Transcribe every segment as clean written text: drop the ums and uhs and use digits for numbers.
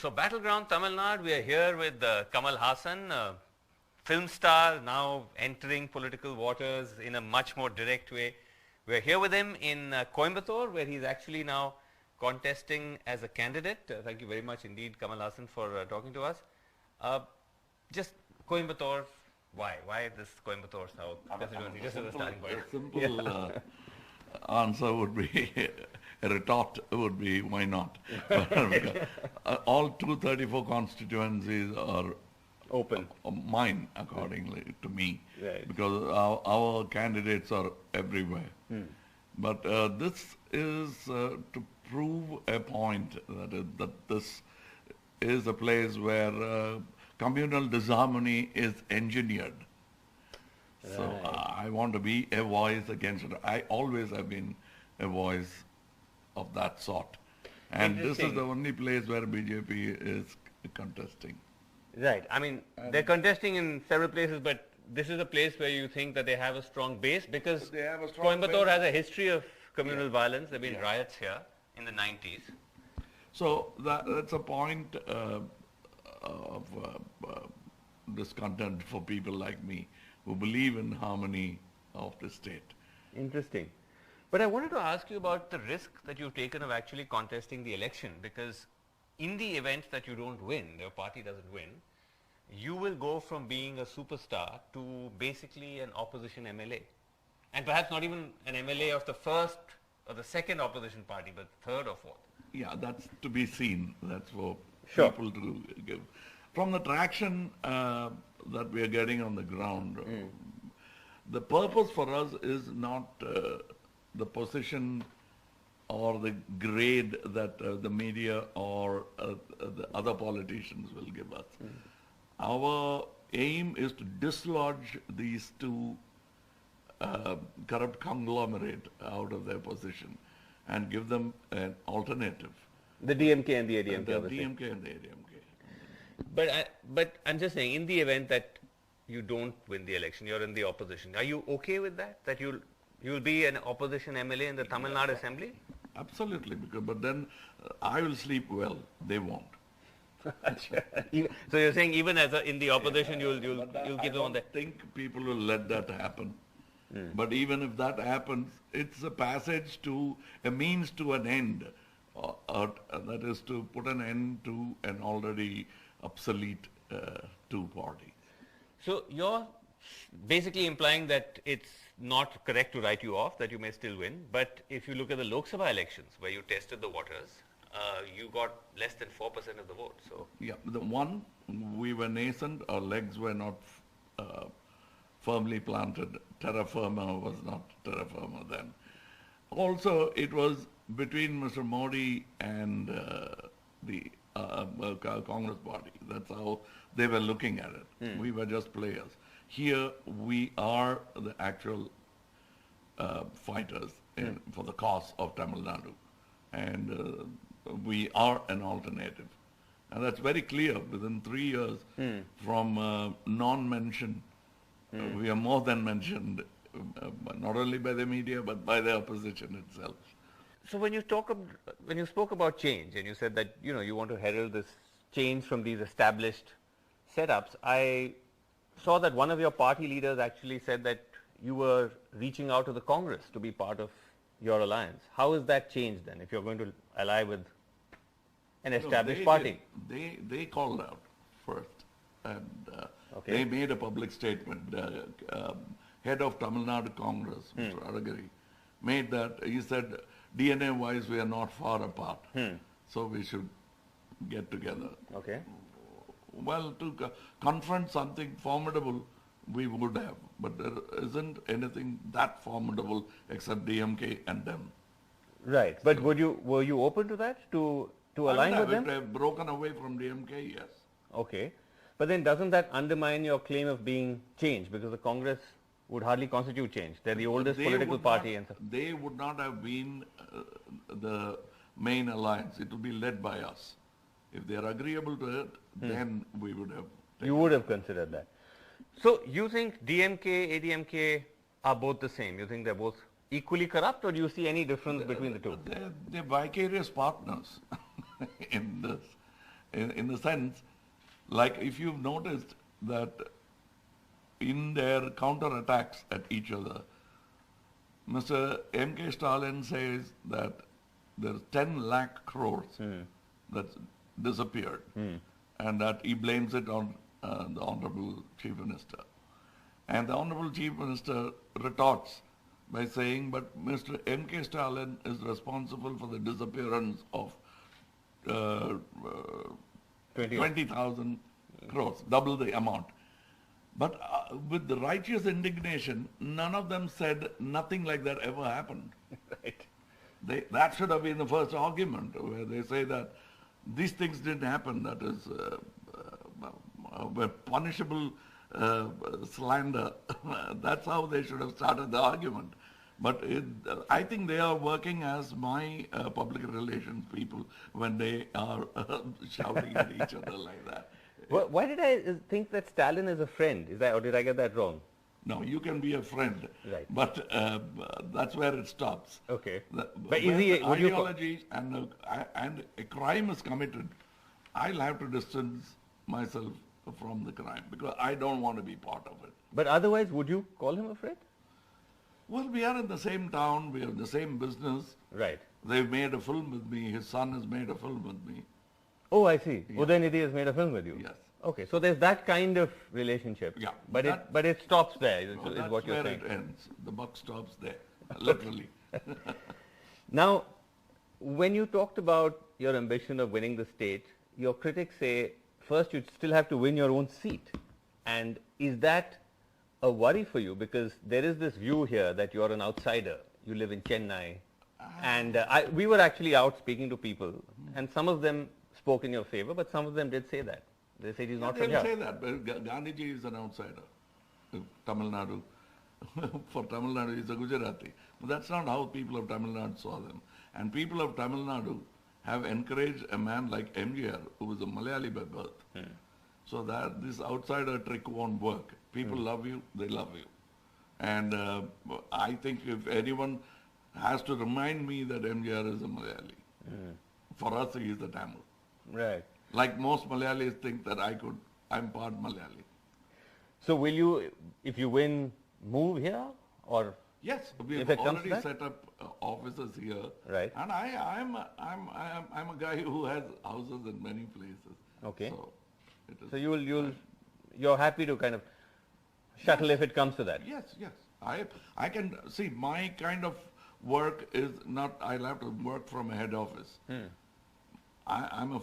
So Battleground Tamil Nadu, we are here with Kamal Haasan, film star, now entering political waters in a much more direct way. We are here with him in Coimbatore, where he is actually now contesting as a candidate. Thank you very much indeed, Kamal Haasan, for talking to us. Just Coimbatore, why? Why this Coimbatore South constituency? Just as a starting point. A simple answer would be, a retort would be, why not? All 234 constituencies are Open. Mine, accordingly to me, Right. because our candidates are everywhere. But this is to prove a point that this is a place where communal disharmony is engineered. So I want to be a voice against it. I always have been a voice of that sort. And this is the only place where BJP is contesting. Right. I mean, they're contesting in several places, but this is a place where you think that they have a strong base, because They have a strong Coimbatore base. has a history of communal violence. There have been riots here in the 90s. So that's a point of discontent for people like me who believe in harmony of the state. Interesting. But I wanted to ask you about the risk that you've taken of actually contesting the election, because in the event that you don't win, your party doesn't win, you will go from being a superstar to basically an opposition MLA. And perhaps not even an MLA of the first or the second opposition party, but third or fourth. Yeah, that's to be seen. That's for Sure. people to give. From the traction that we are getting on the ground, the purpose for us is not the position or the grade that the media or the other politicians will give us. Our aim is to dislodge these two corrupt conglomerate out of their position and give them an alternative. The DMK and the ADMK, The obviously. DMK and the ADMK. But I'm just saying, in the event that you don't win the election, you're in the opposition, are you okay with that? That you'll be an opposition MLA in the Tamil Nadu Assembly? Absolutely, but then I will sleep well. They won't. So you're saying even as in the opposition, you'll give them on I that. think people will let that happen. But even if that happens, it's a passage to a means to an end. That is to put an end to an already obsolete two-party. So you're basically implying that it's not correct to write you off, that you may still win. But if you look at the Lok Sabha elections, where you tested the waters, you got less than 4% of the vote. So Yeah, the one, we were nascent, our legs were not firmly planted. Terra firma was not terra firma then. Also, it was between Mr. Modi and the Congress party. That's how they were looking at it. We were just players. Here, we are the actual fighters for the cause of Tamil Nadu. And we are an alternative. And that's very clear. Within 3 years, from non-mention, we are more than mentioned, not only by the media, but by the opposition itself. So when you spoke about change, and you said that you want to herald this change from these established setups, I saw that one of your party leaders actually said that you were reaching out to the Congress to be part of your alliance. How is that changed then, if you're going to ally with an established party? They called out first, and they made a public statement. Head of Tamil Nadu Congress, Mr. Aragari, made that. He said, DNA-wise, we are not far apart, so we should get together. Okay. Well, to confront something formidable, we would have, but there isn't anything that formidable except DMK and them. Right. But were you open to that, to align with them? If they've broken away from DMK, yes. Okay. But then doesn't that undermine your claim of being change, because the Congress would hardly constitute change? They're the oldest political party. And so they would not have been the main alliance. It would be led by us. If they are agreeable to it, then we would have. You would have considered that. So you think DMK, ADMK are both the same? You think they're both equally corrupt, or do you see any difference between the two? They're vicarious partners in this. in the sense, like if you've noticed that in their counter-attacks at each other, Mr. M.K. Stalin says that there's 10 lakh crores that's disappeared, and that he blames it on the Honorable Chief Minister. And the Honorable Chief Minister retorts by saying, but Mr. M.K. Stalin is responsible for the disappearance of 20,000 crores, double the amount. But with the righteous indignation, none of them said nothing like that ever happened. Right. That should have been the first argument, where they say that these things didn't happen, that is punishable slander. That's how they should have started the argument. But I think they are working as my public relations people when they are shouting at each other like that. Why did I think that Stalin is a friend? Is that, or did I get that wrong? No, you can be a friend, right? But that's where it stops. Okay. But is he, ideology and a crime is committed, I'll have to distance myself from the crime because I don't want to be part of it. But otherwise, would you call him a friend? Well, we are in the same town, we have the same business. Right. They've made a film with me, his son has made a film with me. Oh, I see. Yes. Udaynidhi has made a film with you? Yes. Okay, so there's that kind of relationship. Yeah. But it stops there, is that's what you're where saying. it ends. The buck stops there, literally. Now, when you talked about your ambition of winning the state, your critics say, first you still have to win your own seat. And is that a worry for you? Because there is this view here that you're an outsider. You live in Chennai. And we were actually out speaking to people, and some of them spoke in your favor, but some of them did say that. They said he's not from here. They say that, but Gandhiji is an outsider. Tamil Nadu. For Tamil Nadu, he's a Gujarati. But that's not how people of Tamil Nadu saw them. And people of Tamil Nadu have encouraged a man like MGR, who was a Malayali by birth. So that this outsider trick won't work. People love you, they love you. And I think if anyone has to remind me that MGR is a Malayali, for us he is a Tamil. Right. Like most Malayalis think that I'm part Malayali. So will you, if you win, move here, or? Yes, we have already set up offices here. Right. And I'm a guy who has houses in many places. Okay. So, you're happy to kind of shuttle if it comes to that. Yes, yes. I can see my kind of work is not. I'll have to work from a head office. I'm a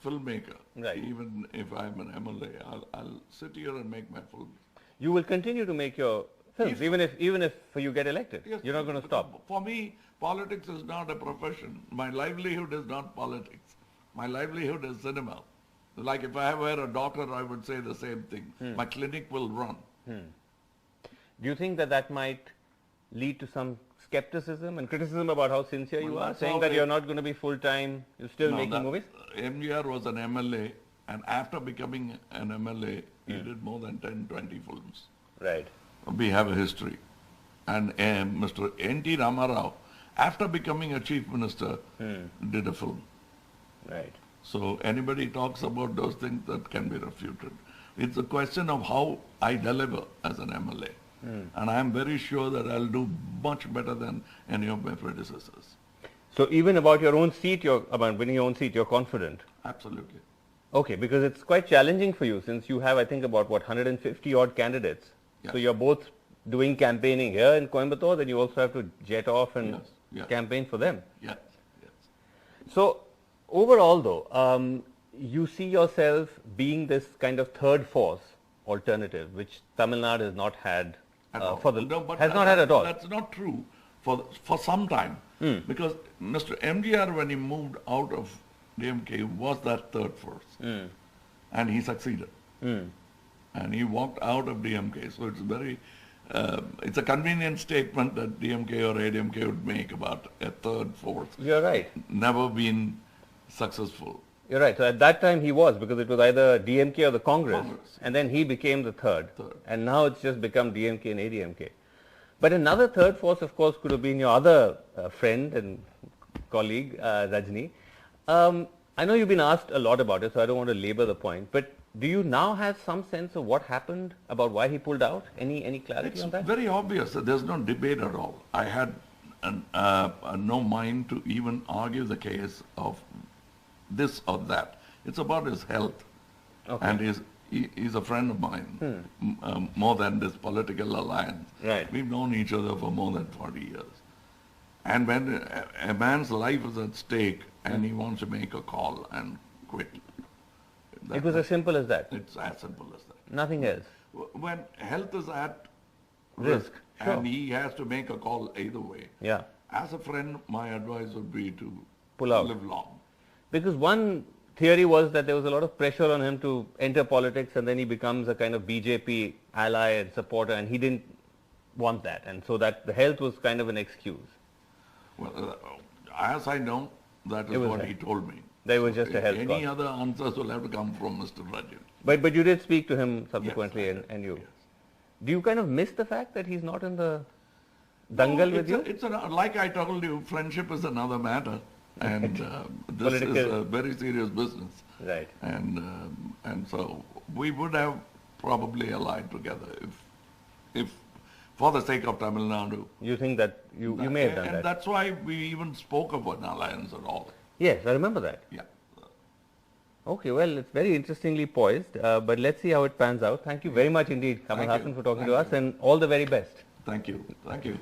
filmmaker. Right. Even if I'm an MLA, I'll sit here and make my films. You will continue to make your films, even if you get elected. Yes, you're not going to stop. For me, politics is not a profession. My livelihood is not politics. My livelihood is cinema. Like if I were a doctor, I would say the same thing. My clinic will run. Do you think that might lead to some skepticism and criticism about how sincere you are, saying that you're not going to be full-time, you're still making movies? MGR was an MLA, and after becoming an MLA, he did more than 10, 20 films. Right. We have a history. And Mr. N.T. Ramarao, after becoming a chief minister, did a film. Right. So anybody talks about those things, that can be refuted. It's a question of how I deliver as an MLA. And I'm very sure that I'll do much better than any of my predecessors. So even about your own seat, about winning your own seat, you're confident? Absolutely. Okay, because it's quite challenging for you since you have, I think, about 150 odd candidates. Yes. So you're both doing campaigning here in Coimbatore, then you also have to jet off and campaign for them. Yes, yes. So overall though, you see yourself being this kind of third force alternative, which Tamil Nadu has not had not had at all. That's not true for some time. Because Mr. MGR, when he moved out of DMK, was that third force. And he succeeded. And he walked out of DMK. So it's it's a convenient statement that DMK or AIADMK would make about a third force. You're right. Never been successful. You're right. So at that time he was, because it was either DMK or the Congress. And then he became the third. And now it's just become DMK and AIADMK. But another third force, of course, could have been your other friend and colleague, Rajni. I know you've been asked a lot about it, so I don't want to labor the point, but do you now have some sense of what happened, about why he pulled out? Any clarity on that? It's very obvious. There's no debate at all. I had no mind to even argue the case of this or that. It's about his health. Okay. And he's a friend of mine, more than this political alliance. Right. We've known each other for more than 40 years. And when a man's life is at stake and he wants to make a call and quit. It was as simple as that? It's as simple as that. Nothing else? When health is at Risk, sure. and he has to make a call either way. Yeah. As a friend, my advice would be to Pull out. live long. Because one theory was that there was a lot of pressure on him to enter politics, and then he becomes a kind of BJP ally and supporter, and he didn't want that, and so that the health was kind of an excuse. Well, as I know, that is what he told me. That was just a health Any cause. other answers will have to come from Mr. Rajin. But you did speak to him subsequently, Yes, and you. Yes. Do you kind of miss the fact that he's not in the dangal with you? Like I told you, friendship is another matter, and this is a very serious business. Right. And so we would have probably allied together if for the sake of Tamil Nadu. You think that you may have done that? And that's why we even spoke of an alliance at all. Yes, I remember that. Yeah. Okay, well, it's very interestingly poised, but let's see how it pans out. Thank you very much indeed, Kamal Haasan, for talking to us, and all the very best. Thank you. Thank you.